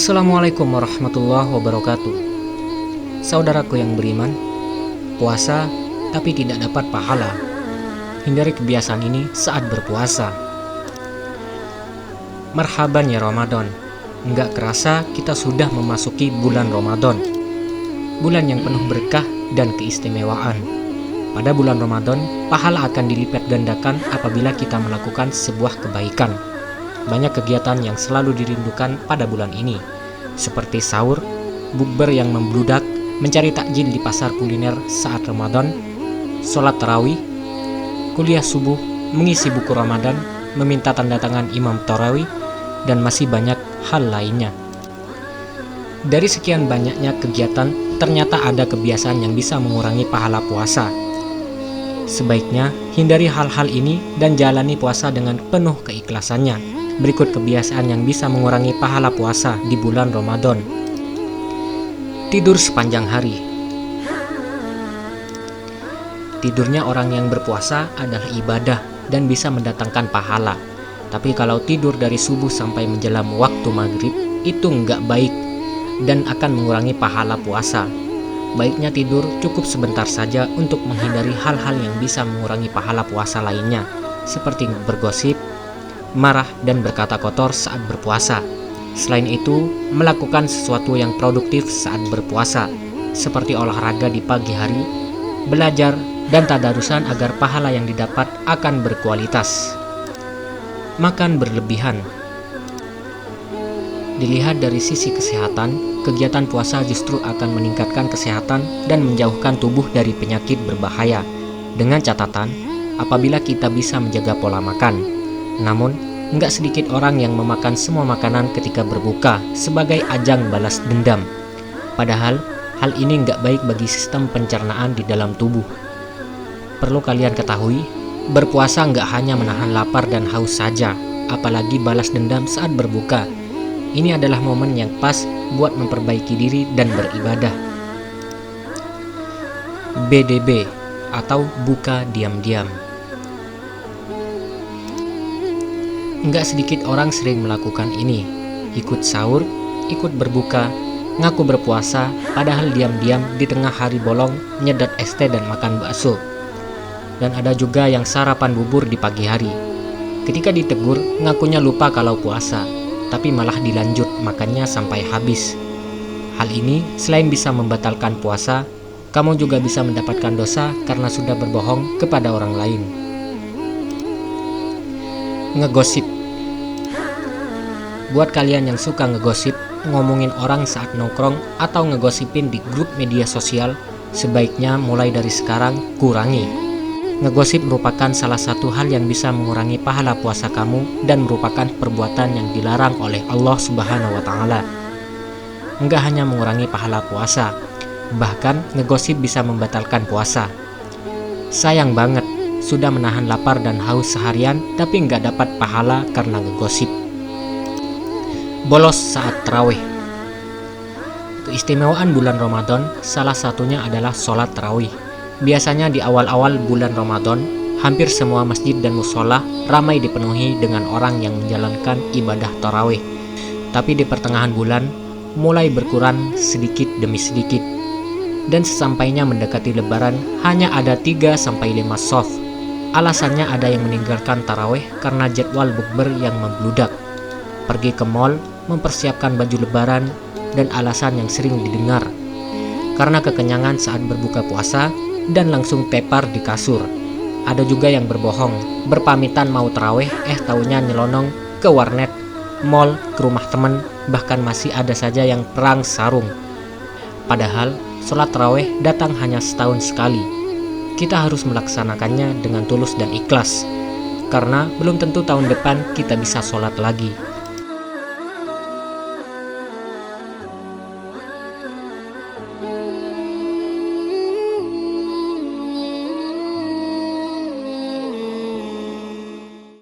Assalamualaikum warahmatullahi wabarakatuh. Saudaraku yang beriman, puasa tapi tidak dapat pahala. Hindari kebiasaan ini saat berpuasa. Marhaban ya Ramadan. Enggak kerasa kita sudah memasuki bulan Ramadan. Bulan yang penuh berkah dan keistimewaan. Pada bulan Ramadan, pahala akan dilipat gandakan apabila kita melakukan sebuah kebaikan. Banyak kegiatan yang selalu dirindukan pada bulan ini, seperti sahur, bukber yang membludak, mencari takjil di pasar kuliner saat Ramadan, sholat tarawih, kuliah subuh, mengisi buku Ramadan, meminta tanda tangan imam tarawih, dan masih banyak hal lainnya. Dari sekian banyaknya kegiatan, ternyata ada kebiasaan yang bisa mengurangi pahala puasa. Sebaiknya hindari hal-hal ini dan jalani puasa dengan penuh keikhlasannya. Berikut kebiasaan yang bisa mengurangi pahala puasa di bulan Ramadan. Tidur sepanjang hari. Tidurnya orang yang berpuasa adalah ibadah dan bisa mendatangkan pahala. Tapi kalau tidur dari subuh sampai menjelang waktu maghrib, itu nggak baik dan akan mengurangi pahala puasa. Baiknya tidur cukup sebentar saja untuk menghindari hal-hal yang bisa mengurangi pahala puasa lainnya, seperti bergosip, marah, dan berkata kotor saat berpuasa. Selain itu, melakukan sesuatu yang produktif saat berpuasa, seperti olahraga di pagi hari, belajar, dan tadarusan agar pahala yang didapat akan berkualitas. Makan berlebihan. Dilihat dari sisi kesehatan, kegiatan puasa justru akan meningkatkan kesehatan dan menjauhkan tubuh dari penyakit berbahaya, dengan catatan apabila kita bisa menjaga pola makan. Namun, enggak sedikit orang yang memakan semua makanan ketika berbuka sebagai ajang balas dendam. Padahal, hal ini enggak baik bagi sistem pencernaan di dalam tubuh. Perlu kalian ketahui, berpuasa enggak hanya menahan lapar dan haus saja, apalagi balas dendam saat berbuka. Ini adalah momen yang pas buat memperbaiki diri dan beribadah. BDB atau buka diam-diam. Enggak sedikit orang sering melakukan ini, ikut sahur, ikut berbuka, ngaku berpuasa, padahal diam-diam di tengah hari bolong nyedot es teh dan makan bakso. Dan ada juga yang sarapan bubur di pagi hari. Ketika ditegur, ngakunya lupa kalau puasa, tapi malah dilanjut makannya sampai habis. Hal ini selain bisa membatalkan puasa, kamu juga bisa mendapatkan dosa karena sudah berbohong kepada orang lain. Ngegosip. Buat kalian yang suka ngegosip, ngomongin orang saat nongkrong atau ngegosipin di grup media sosial, sebaiknya mulai dari sekarang kurangi. Ngegosip merupakan salah satu hal yang bisa mengurangi pahala puasa kamu dan merupakan perbuatan yang dilarang oleh Allah Subhanahu wa Ta'ala. Enggak hanya mengurangi pahala puasa, bahkan ngegosip bisa membatalkan puasa. Sayang banget, sudah menahan lapar dan haus seharian tapi enggak dapat pahala karena ngegosip. Bolos saat tarawih. Keistimewaan bulan Ramadan salah satunya adalah sholat tarawih. Biasanya di awal-awal bulan Ramadan, hampir semua masjid dan musola ramai dipenuhi dengan orang yang menjalankan ibadah tarawih. Tapi di pertengahan bulan, mulai berkurang sedikit demi sedikit. Dan sesampainya mendekati lebaran, hanya ada 3-5 shaf. Alasannya ada yang meninggalkan tarawih karena jadwal bukber yang membludak, pergi ke mall, mempersiapkan baju lebaran, dan alasan yang sering didengar karena kekenyangan saat berbuka puasa dan langsung tepar di kasur. Ada juga yang berbohong, berpamitan mau tarawih, taunya nyelonong ke warnet, mall, ke rumah teman, bahkan masih ada saja yang perang sarung. Padahal sholat tarawih datang hanya setahun sekali. Kita harus melaksanakannya dengan tulus dan ikhlas, karena belum tentu tahun depan kita bisa sholat lagi.